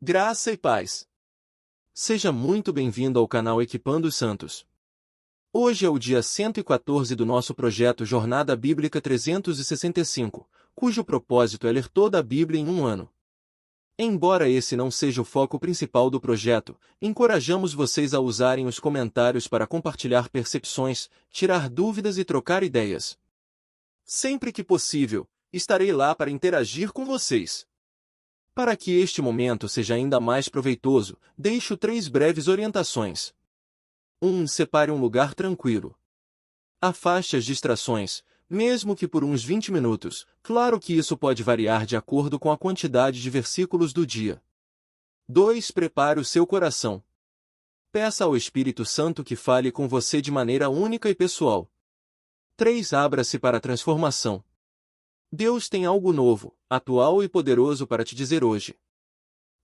Graça e paz. Seja muito bem-vindo ao canal Equipando os Santos. Hoje é o dia 114 do nosso projeto Jornada Bíblica 365, cujo propósito é ler toda a Bíblia em um ano. Embora esse não seja o foco principal do projeto, encorajamos vocês a usarem os comentários para compartilhar percepções, tirar dúvidas e trocar ideias. Sempre que possível, estarei lá para interagir com vocês. Para que este momento seja ainda mais proveitoso, deixo 3 breves orientações. 1. Separe um lugar tranquilo. Afaste as distrações, mesmo que por uns 20 minutos, claro que isso pode variar de acordo com a quantidade de versículos do dia. 2. Prepare o seu coração. Peça ao Espírito Santo que fale com você de maneira única e pessoal. 3. Abra-se para a transformação. Deus tem algo novo, atual e poderoso para te dizer hoje.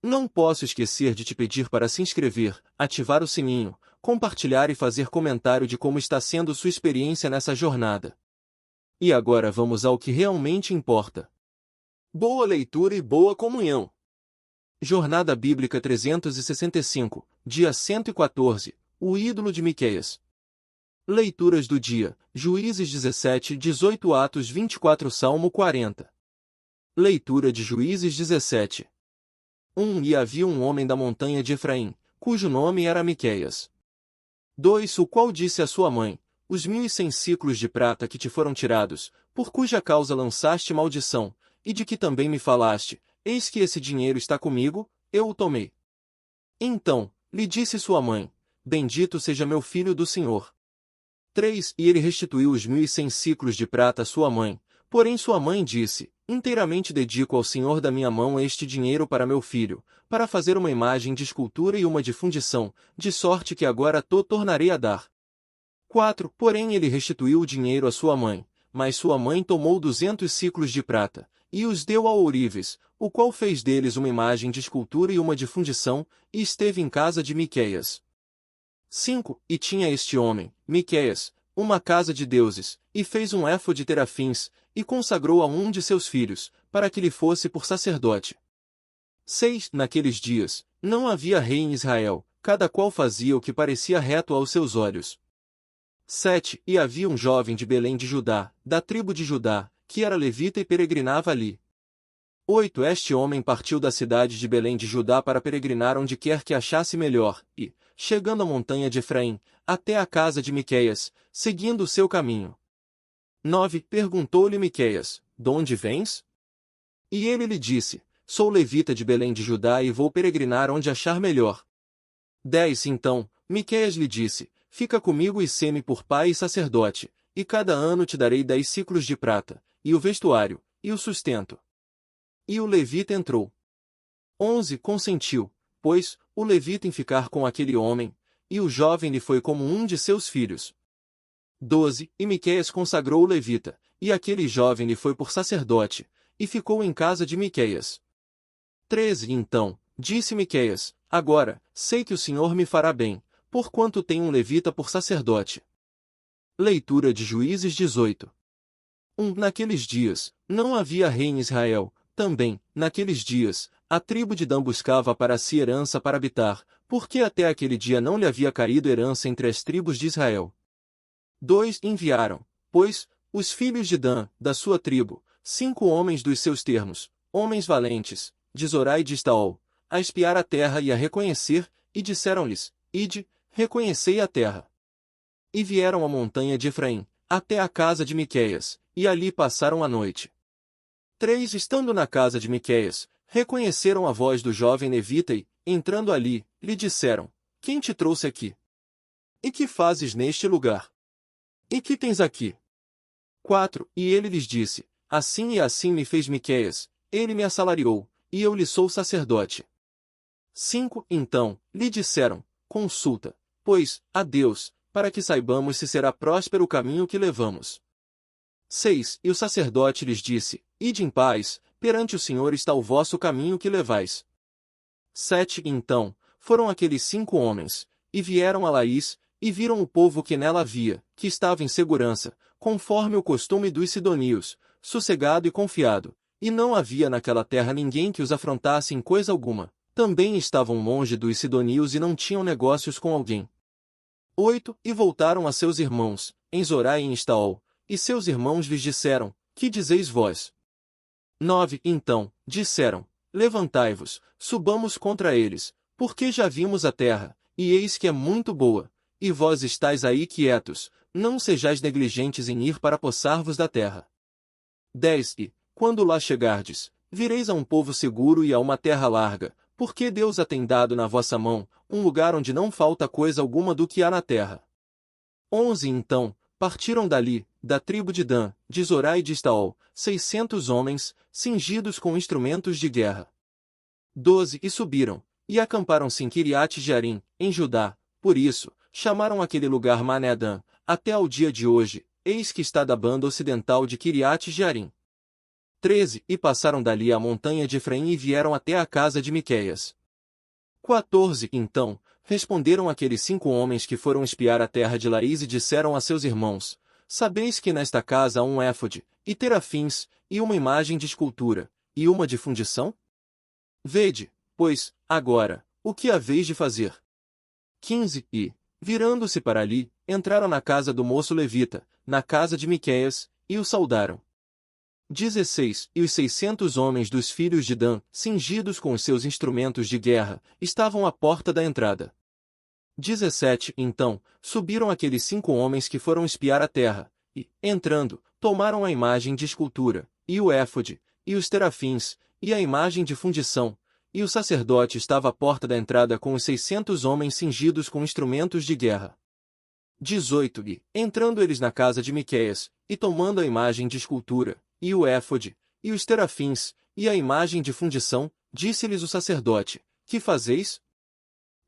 Não posso esquecer de te pedir para se inscrever, ativar o sininho, compartilhar e fazer comentário de como está sendo sua experiência nessa jornada. E agora vamos ao que realmente importa. Boa leitura e boa comunhão. Jornada Bíblica 365, dia 114, o ídolo de Miqueias. Leituras do dia, Juízes 17, 18 Atos 24 Salmo 40. Leitura de Juízes 17. 1. E havia um homem da montanha de Efraim, cujo nome era Miqueias. 2. O qual disse à sua mãe, os 1.100 siclos de prata que te foram tirados, por cuja causa lançaste maldição, e de que também me falaste, eis que esse dinheiro está comigo, eu o tomei. Então, lhe disse sua mãe, bendito seja meu filho do Senhor. 3. E ele restituiu os 1.100 siclos de prata à sua mãe, porém sua mãe disse, inteiramente dedico ao Senhor da minha mão este dinheiro para meu filho, para fazer uma imagem de escultura e uma de fundição, de sorte que agora tornarei a dar. 4. Porém ele restituiu o dinheiro à sua mãe, mas sua mãe tomou 200 siclos de prata, e os deu a ourives, o qual fez deles uma imagem de escultura e uma de fundição, e esteve em casa de Miqueias. 5. E tinha este homem, Miqueias, uma casa de deuses, e fez um éfode de terafins, e consagrou a um de seus filhos, para que lhe fosse por sacerdote. 6. Naqueles dias, não havia rei em Israel, cada qual fazia o que parecia reto aos seus olhos. 7. E havia um jovem de Belém de Judá, da tribo de Judá, que era levita e peregrinava ali. 8. Este homem partiu da cidade de Belém de Judá para peregrinar onde quer que achasse melhor, e, chegando à montanha de Efraim, até a casa de Miqueias, seguindo o seu caminho. 9. Perguntou-lhe Miqueias, donde vens? E ele lhe disse, sou levita de Belém de Judá e vou peregrinar onde achar melhor. 10. Então, Miqueias lhe disse, fica comigo e sê-me por pai e sacerdote, e cada ano te darei 10 siclos de prata, e o vestuário, e o sustento. E o levita entrou. 11. Consentiu, pois, o levita em ficar com aquele homem, e o jovem lhe foi como um de seus filhos. 12. E Miqueias consagrou o levita, e aquele jovem lhe foi por sacerdote, e ficou em casa de Miqueias. 13. Então, disse Miqueias, agora, sei que o Senhor me fará bem, porquanto tem um levita por sacerdote. Leitura de Juízes 18. 1. Naqueles dias, não havia rei em Israel, também, naqueles dias, a tribo de Dan buscava para si herança para habitar, porque até aquele dia não lhe havia caído herança entre as tribos de Israel. 2. Enviaram, pois, os filhos de Dan, da sua tribo, 5 homens dos seus termos, homens valentes, de Zorá e de Estaol, a espiar a terra e a reconhecer, e disseram-lhes, ide, reconhecei a terra. E vieram à montanha de Efraim, até a casa de Miqueias, e ali passaram a noite. 3. Estando na casa de Miqueias, reconheceram a voz do jovem levita e, entrando ali, lhe disseram, quem te trouxe aqui? E que fazes neste lugar? E que tens aqui? 4. E ele lhes disse, assim e assim me fez Miqueias, ele me assalariou, e eu lhe sou sacerdote. 5. Então, lhe disseram, consulta, pois, a Deus, para que saibamos se será próspero o caminho que levamos. 6. E o sacerdote lhes disse, ide em paz, perante o Senhor está o vosso caminho que levais. 7. Então, foram aqueles 5 homens, e vieram a Laís, e viram o povo que nela havia, que estava em segurança, conforme o costume dos sidonios, sossegado e confiado, e não havia naquela terra ninguém que os afrontasse em coisa alguma, Também estavam longe dos sidonios e não tinham negócios com alguém. 8. E voltaram a seus irmãos, em Zorá e em Estaol, e seus irmãos lhes disseram: Que dizeis vós? 9. Então, disseram: Levantai-vos, subamos contra eles, porque já vimos a terra, e eis que é muito boa, e vós estáis aí quietos, não sejais negligentes em ir para apossar-vos da terra. 10. E, quando lá chegardes, vireis a um povo seguro e a uma terra larga, porque Deus a tem dado na vossa mão, um lugar onde não falta coisa alguma do que há na terra. 11. Então, partiram dali, da tribo de Dan, de Zorá e de Estaol, 600 homens, cingidos com instrumentos de guerra. 12. E subiram, e acamparam-se em Kiriat-Jearim, em Judá, por isso, chamaram aquele lugar Mané-Dan, até ao dia de hoje, eis que está da banda ocidental de Kiriat-Jearim. 13. E passaram dali a montanha de Efraim e vieram até a casa de Miqueias. 14. Então, responderam aqueles 5 homens que foram espiar a terra de Laís e disseram a seus irmãos: Sabeis que nesta casa há um éfode, e terafins, e uma imagem de escultura, e uma de fundição? Vede, pois, agora, o que haveis de fazer. 15. E, virando-se para ali, entraram na casa do moço levita, na casa de Miqueias, e o saudaram. 16. E os 600 homens dos filhos de Dan, cingidos com os seus instrumentos de guerra, estavam à porta da entrada. 17. Então, subiram aqueles 5 homens que foram espiar a terra, e, entrando, tomaram a imagem de escultura, e o éfode, e os terafins, e a imagem de fundição, e o sacerdote estava à porta da entrada com os 600 homens cingidos com instrumentos de guerra. 18. E, entrando eles na casa de Miqueias, e tomando a imagem de escultura, e o éfode, e os terafins, e a imagem de fundição, disse-lhes o sacerdote: Que fazeis?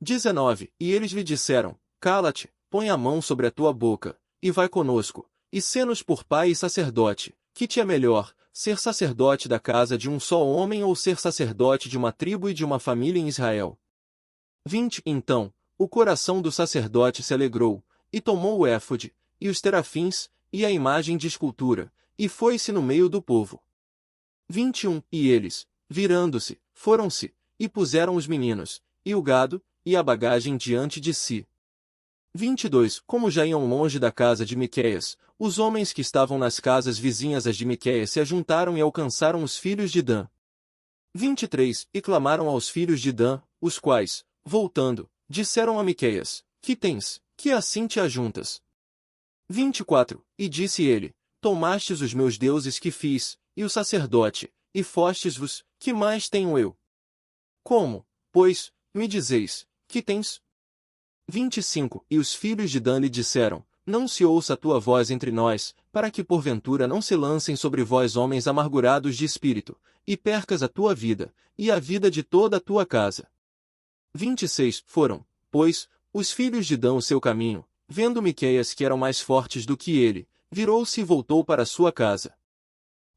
19. E eles lhe disseram: Cala-te, põe a mão sobre a tua boca, e vai conosco, e sê-nos por pai e sacerdote, que te é melhor, ser sacerdote da casa de um só homem ou ser sacerdote de uma tribo e de uma família em Israel. 20. Então, o coração do sacerdote se alegrou, e tomou o éfode, e os terafins, e a imagem de escultura, e foi-se no meio do povo. 21. E eles, virando-se, foram-se, e puseram os meninos, e o gado, e a bagagem diante de si. 22. Como já iam longe da casa de Miqueias, os homens que estavam nas casas vizinhas às de Miqueias se ajuntaram e alcançaram os filhos de Dan. 23. E clamaram aos filhos de Dan, os quais, voltando, disseram a Miqueias: Que tens, que assim te ajuntas? 24. E disse ele: Tomastes os meus deuses que fiz, e o sacerdote, e fostes-vos, que mais tenho eu? Como, pois, me dizeis, que tens? 25. E os filhos de Dan lhe disseram: Não se ouça a tua voz entre nós, para que porventura não se lancem sobre vós homens amargurados de espírito, e percas a tua vida, e a vida de toda a tua casa. 26. Foram, pois, os filhos de Dan o seu caminho, vendo Miqueias que eram mais fortes do que ele, virou-se e voltou para sua casa.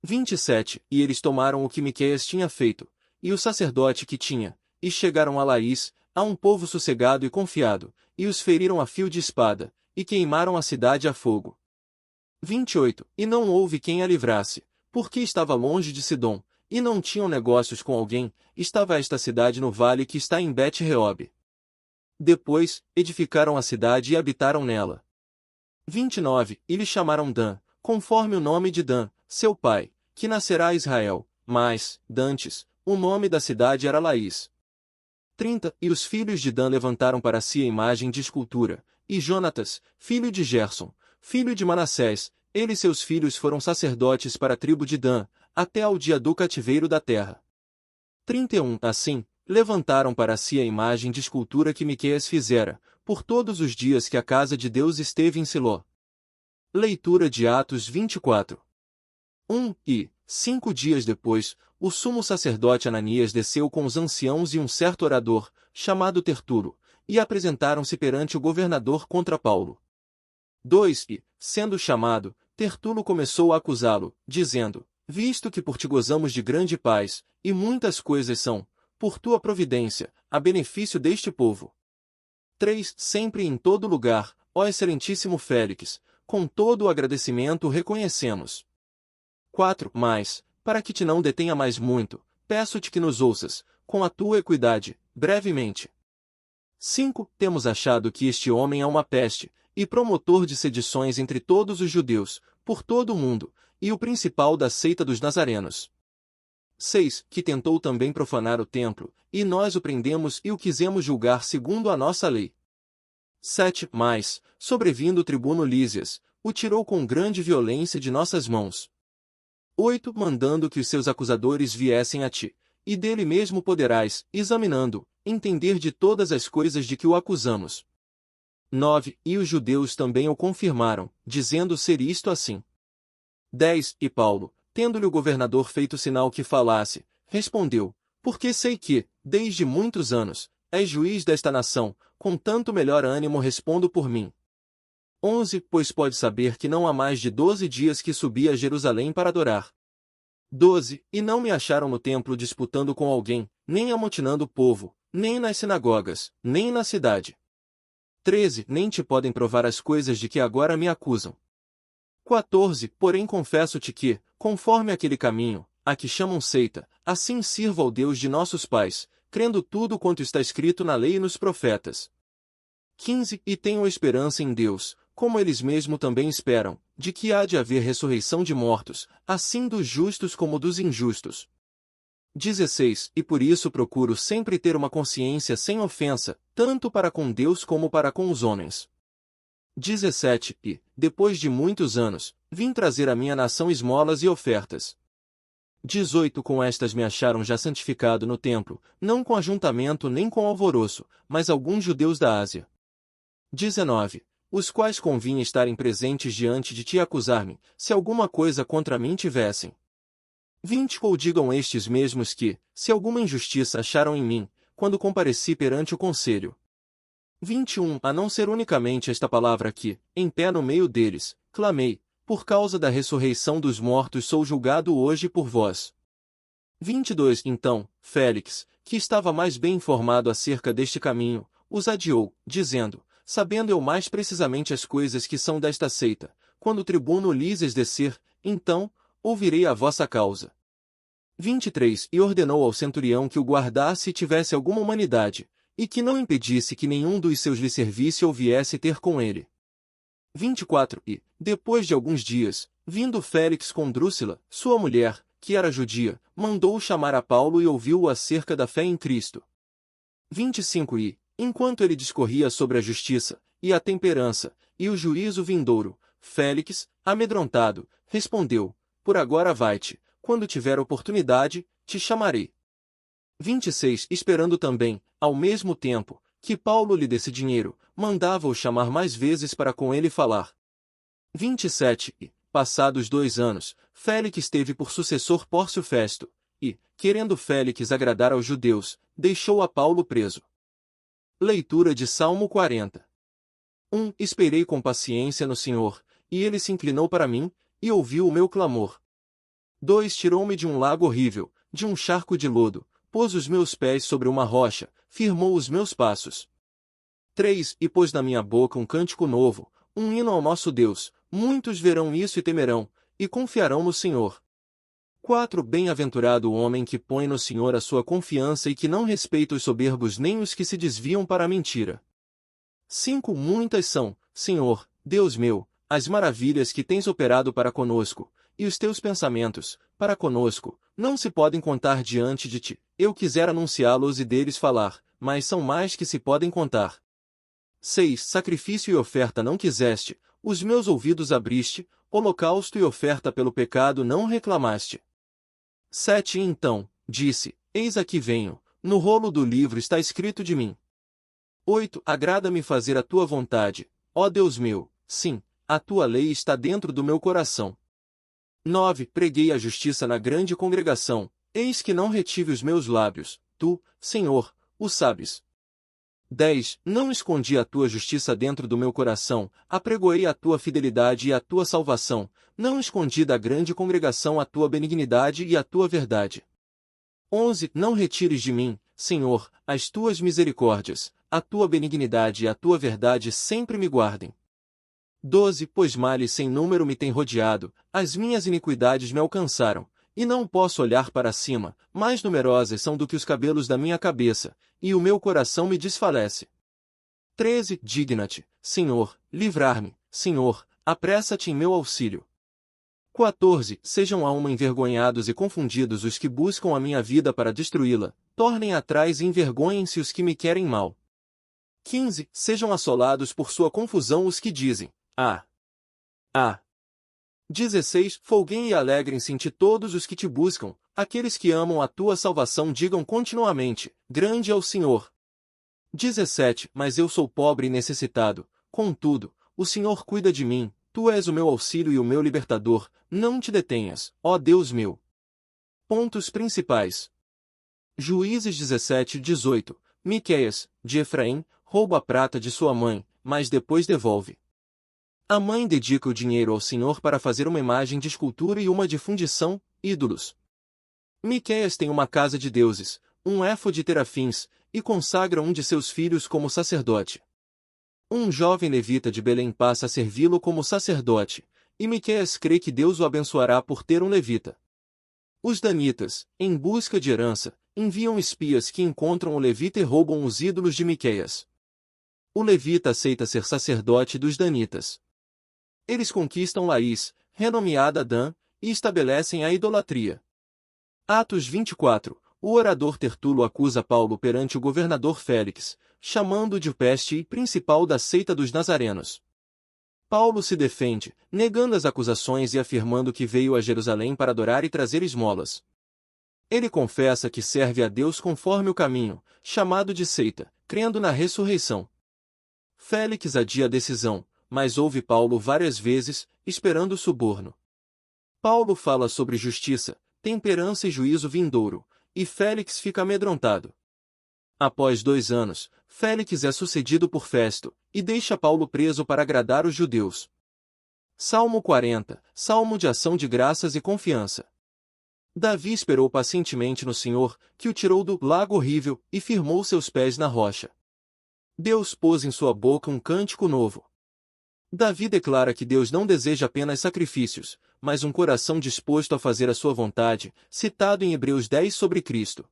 27. E eles tomaram o que Miqueias tinha feito, e o sacerdote que tinha, e chegaram a Laís, a um povo sossegado e confiado, e os feriram a fio de espada, e queimaram a cidade a fogo. 28. E não houve quem a livrasse, porque estava longe de Sidom, e não tinham negócios com alguém, estava esta cidade no vale que está em Bet-Reob. Depois, edificaram a cidade e habitaram nela. 29. E lhe chamaram Dan, conforme o nome de Dan, seu pai, que nascerá a Israel, mas, dantes, o nome da cidade era Laís. 30. E os filhos de Dan levantaram para si a imagem de escultura, e Jonatas, filho de Gerson, filho de Manassés, ele e seus filhos foram sacerdotes para a tribo de Dan, até ao dia do cativeiro da terra. 31. Assim, levantaram para si a imagem de escultura que Miqueias fizera, por todos os dias que a casa de Deus esteve em Siló. Leitura de Atos 24. 1. E, 5 dias depois, o sumo sacerdote Ananias desceu com os anciãos e um certo orador, chamado Tertulo, e apresentaram-se perante o governador contra Paulo. 2. E, sendo chamado, Tertulo começou a acusá-lo, dizendo: Visto que por ti gozamos de grande paz, e muitas coisas são, por tua providência, a benefício deste povo. 3. Sempre e em todo lugar, ó excelentíssimo Félix, com todo o agradecimento reconhecemos. 4. Mas, para que te não detenha mais muito, peço-te que nos ouças, com a tua equidade, brevemente. 5. Temos achado que este homem é uma peste, e promotor de sedições entre todos os judeus, por todo o mundo, e o principal da seita dos nazarenos. 6. Que tentou também profanar o templo, e nós o prendemos e o quisemos julgar segundo a nossa lei. 7. Mas, sobrevindo o tribuno Lísias, o tirou com grande violência de nossas mãos. 8. Mandando que os seus acusadores viessem a ti, e dele mesmo poderás, examinando, entender de todas as coisas de que o acusamos. 9. E os judeus também o confirmaram, dizendo ser isto assim. 10. E Paulo, tendo-lhe o governador feito sinal que falasse, respondeu, porque sei que, desde muitos anos, és juiz desta nação, com tanto melhor ânimo respondo por mim. 11. Pois pode saber que não há mais de 12 dias que subi a Jerusalém para adorar. 12. E não me acharam no templo disputando com alguém, nem amotinando o povo, nem nas sinagogas, nem na cidade. 13. Nem te podem provar as coisas de que agora me acusam. 14. Porém confesso-te que, conforme aquele caminho, a que chamam seita, assim sirvo ao Deus de nossos pais, crendo tudo quanto está escrito na lei e nos profetas. 15. E tenho esperança em Deus, como eles mesmos também esperam, de que há de haver ressurreição de mortos, assim dos justos como dos injustos. 16. E por isso procuro sempre ter uma consciência sem ofensa, tanto para com Deus como para com os homens. 17. E, depois de muitos anos, vim trazer à minha nação esmolas e ofertas. 18. Com estas me acharam já santificado no templo, não com ajuntamento nem com alvoroço, mas alguns judeus da Ásia. 19. Os quais convinha estarem presentes diante de ti e acusar-me, se alguma coisa contra mim tivessem. 20. Ou digam estes mesmos que, se alguma injustiça acharam em mim, quando compareci perante o conselho. 21. A não ser unicamente esta palavra que, em pé no meio deles, clamei, por causa da ressurreição dos mortos sou julgado hoje por vós. 22. Então, Félix, que estava mais bem informado acerca deste caminho, os adiou, dizendo, sabendo eu mais precisamente as coisas que são desta seita, quando o tribuno Lísias descer, então, ouvirei a vossa causa. 23. E ordenou ao centurião que o guardasse e tivesse alguma humanidade, e que não impedisse que nenhum dos seus lhe servisse ou viesse ter com ele. 24. E, depois de alguns dias, vindo Félix com Drúcila, sua mulher, que era judia, mandou chamar a Paulo e ouviu-o acerca da fé em Cristo. 25. E, enquanto ele discorria sobre a justiça, e a temperança, e o juízo vindouro, Félix, amedrontado, respondeu, por agora vai-te, quando tiver oportunidade, te chamarei. 26. Esperando também, ao mesmo tempo, que Paulo lhe desse dinheiro, mandava-o chamar mais vezes para com ele falar. 27. E, passados 2 anos, Félix teve por sucessor Pórcio Festo, e, querendo Félix agradar aos judeus, deixou a Paulo preso. Leitura de Salmo 40. 1. Esperei com paciência no Senhor, e ele se inclinou para mim, e ouviu o meu clamor. 2. Tirou-me de um lago horrível, de um charco de lodo, pôs os meus pés sobre uma rocha, firmou os meus passos. 3. E pôs na minha boca um cântico novo, um hino ao nosso Deus, muitos verão isso e temerão, e confiarão no Senhor. 4. Bem-aventurado o homem que põe no Senhor a sua confiança e que não respeita os soberbos nem os que se desviam para a mentira. 5. Muitas são, Senhor, Deus meu, as maravilhas que tens operado para conosco, e os teus pensamentos, para conosco, não se podem contar diante de ti. Eu quisera anunciá-los e deles falar, mas são mais que se podem contar. 6. Sacrifício e oferta não quiseste, os meus ouvidos abriste, holocausto e oferta pelo pecado não reclamaste. 7. Então, disse, eis aqui venho, no rolo do livro está escrito de mim. 8. Agrada-me fazer a tua vontade, ó Deus meu, sim, a tua lei está dentro do meu coração. 9. Preguei a justiça na grande congregação, eis que não retive os meus lábios, tu, Senhor, o sabes. 10. Não escondi a tua justiça dentro do meu coração, apregoei a tua fidelidade e a tua salvação, não escondi da grande congregação a tua benignidade e a tua verdade. 11. Não retires de mim, Senhor, as tuas misericórdias, a tua benignidade e a tua verdade sempre me guardem. 12. Pois males sem número me têm rodeado, as minhas iniquidades me alcançaram, E não posso olhar para cima, mais numerosas são do que os cabelos da minha cabeça, e o meu coração me desfalece. 13. Digna-te, Senhor, livrar-me, Senhor, apressa-te em meu auxílio. 14. Sejam a uma envergonhados e confundidos os que buscam a minha vida para destruí-la, tornem atrás e envergonhem-se os que me querem mal. 15. Sejam assolados por sua confusão os que dizem, ah! 16. Folguem e alegrem-se em ti todos os que te buscam, aqueles que amam a tua salvação digam continuamente, grande é o Senhor. 17. Mas eu sou pobre e necessitado, contudo, o Senhor cuida de mim, tu és o meu auxílio e o meu libertador, não te detenhas, ó Deus meu. Pontos principais. Juízes 17:18. Miqueias, de Efraim, rouba a prata de sua mãe, mas depois devolve. A mãe dedica o dinheiro ao Senhor para fazer uma imagem de escultura e uma de fundição, ídolos. Miqueias tem uma casa de deuses, um éfode de terafins, e consagra um de seus filhos como sacerdote. Um jovem levita de Belém passa a servi-lo como sacerdote, e Miqueias crê que Deus o abençoará por ter um levita. Os danitas, em busca de herança, enviam espias que encontram o levita e roubam os ídolos de Miqueias. O levita aceita ser sacerdote dos danitas. Eles conquistam Laís, renomeada Dan, e estabelecem a idolatria. Atos 24. O orador Tertulo acusa Paulo perante o governador Félix, chamando-o de peste e principal da seita dos nazarenos. Paulo se defende, negando as acusações e afirmando que veio a Jerusalém para adorar e trazer esmolas. Ele confessa que serve a Deus conforme o caminho, chamado de seita, crendo na ressurreição. Félix adia a decisão, mas ouve Paulo várias vezes, esperando o suborno. Paulo fala sobre justiça, temperança e juízo vindouro, e Félix fica amedrontado. Após 2 anos, Félix é sucedido por Festo, e deixa Paulo preso para agradar os judeus. Salmo 40, Salmo de ação de graças e confiança. Davi esperou pacientemente no Senhor, que o tirou do lago horrível, e firmou seus pés na rocha. Deus pôs em sua boca um cântico novo. Davi declara que Deus não deseja apenas sacrifícios, mas um coração disposto a fazer a sua vontade, citado em Hebreus 10 sobre Cristo.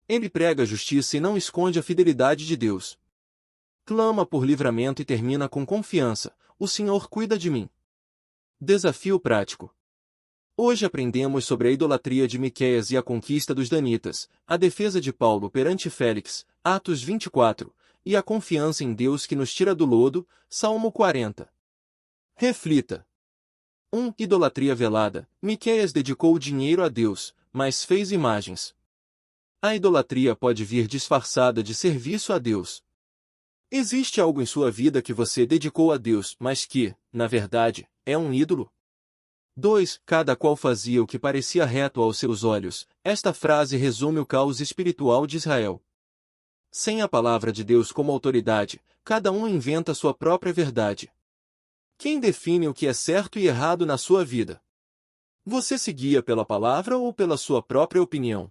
Ele prega a justiça e não esconde a fidelidade de Deus. Clama por livramento e termina com confiança, o Senhor cuida de mim. Desafio prático. Hoje aprendemos sobre a idolatria de Miqueias e a conquista dos danitas, a defesa de Paulo perante Félix, Atos 24, e a confiança em Deus que nos tira do lodo, Salmo 40. Reflita. 1. Idolatria velada. Miqueias dedicou o dinheiro a Deus, mas fez imagens. A idolatria pode vir disfarçada de serviço a Deus. Existe algo em sua vida que você dedicou a Deus, mas que, na verdade, é um ídolo? 2. Cada qual fazia o que parecia reto aos seus olhos. Esta frase resume o caos espiritual de Israel. Sem a palavra de Deus como autoridade, cada um inventa sua própria verdade. Quem define o que é certo e errado na sua vida? Você se guia pela palavra ou pela sua própria opinião?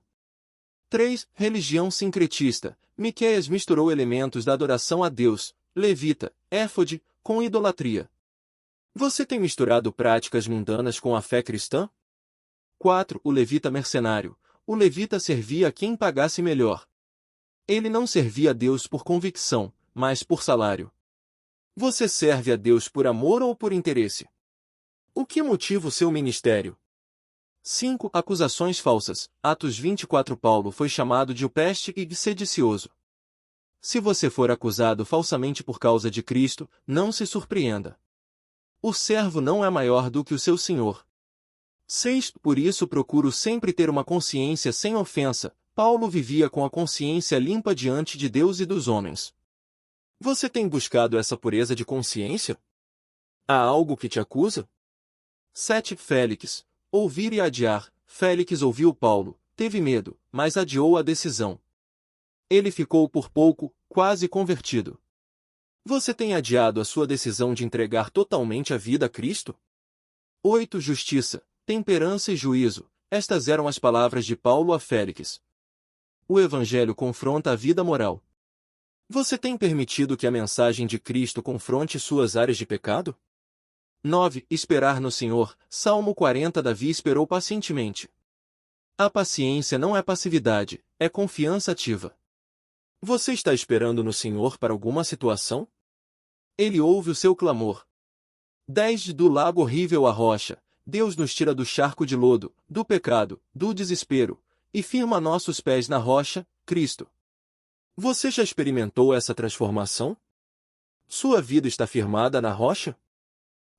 3. Religião sincretista. Miqueias misturou elementos da adoração a Deus, levita, éfode, com idolatria. Você tem misturado práticas mundanas com a fé cristã? 4. O levita mercenário. O levita servia a quem pagasse melhor. Ele não servia a Deus por convicção, mas por salário. Você serve a Deus por amor ou por interesse? O que motiva o seu ministério? 5. Acusações falsas. Atos 24. Paulo foi chamado de peste e sedicioso. Se você for acusado falsamente por causa de Cristo, não se surpreenda. O servo não é maior do que o seu senhor. 6. Por isso procuro sempre ter uma consciência sem ofensa. Paulo vivia com a consciência limpa diante de Deus e dos homens. Você tem buscado essa pureza de consciência? Há algo que te acusa? 7. Félix. Ouvir e adiar. Félix ouviu Paulo, teve medo, mas adiou a decisão. Ele ficou por pouco, quase convertido. Você tem adiado a sua decisão de entregar totalmente a vida a Cristo? 8. Justiça, temperança e juízo. Estas eram as palavras de Paulo a Félix. O Evangelho confronta a vida moral. Você tem permitido que a mensagem de Cristo confronte suas áreas de pecado? 9. Esperar no Senhor. Salmo 40. Davi esperou pacientemente. A paciência não é passividade, é confiança ativa. Você está esperando no Senhor para alguma situação? Ele ouve o seu clamor. Desde do lago horrível à rocha, Deus nos tira do charco de lodo, do pecado, do desespero, e firma nossos pés na rocha, Cristo. Você já experimentou essa transformação? Sua vida está firmada na rocha?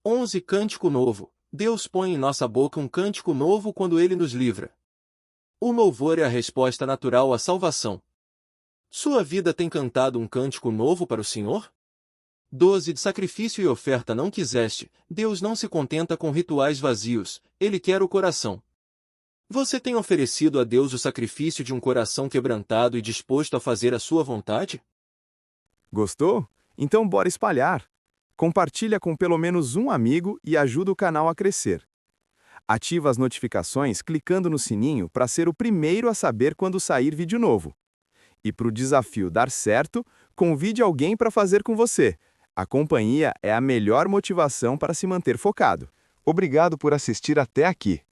11 Cântico novo. Deus põe em nossa boca um cântico novo quando Ele nos livra. O louvor é a resposta natural à salvação. Sua vida tem cantado um cântico novo para o Senhor? 12 De sacrifício e oferta não quiseste. Deus não se contenta com rituais vazios, Ele quer o coração. Você tem oferecido a Deus o sacrifício de um coração quebrantado e disposto a fazer a sua vontade? Gostou? Então bora espalhar. Compartilha com pelo menos um amigo e ajuda o canal a crescer. Ativa as notificações clicando no sininho para ser o primeiro a saber quando sair vídeo novo. E para o desafio dar certo, convide alguém para fazer com você. A companhia é a melhor motivação para se manter focado. Obrigado por assistir até aqui.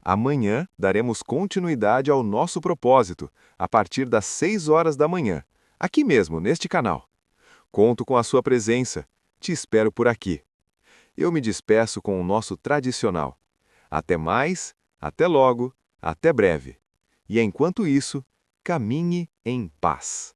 Amanhã daremos continuidade ao nosso propósito, a partir das 6 horas da manhã, aqui mesmo, neste canal. Conto com a sua presença. Te espero por aqui. Eu me despeço com o nosso tradicional. Até mais, até logo, até breve. E enquanto isso, caminhe em paz.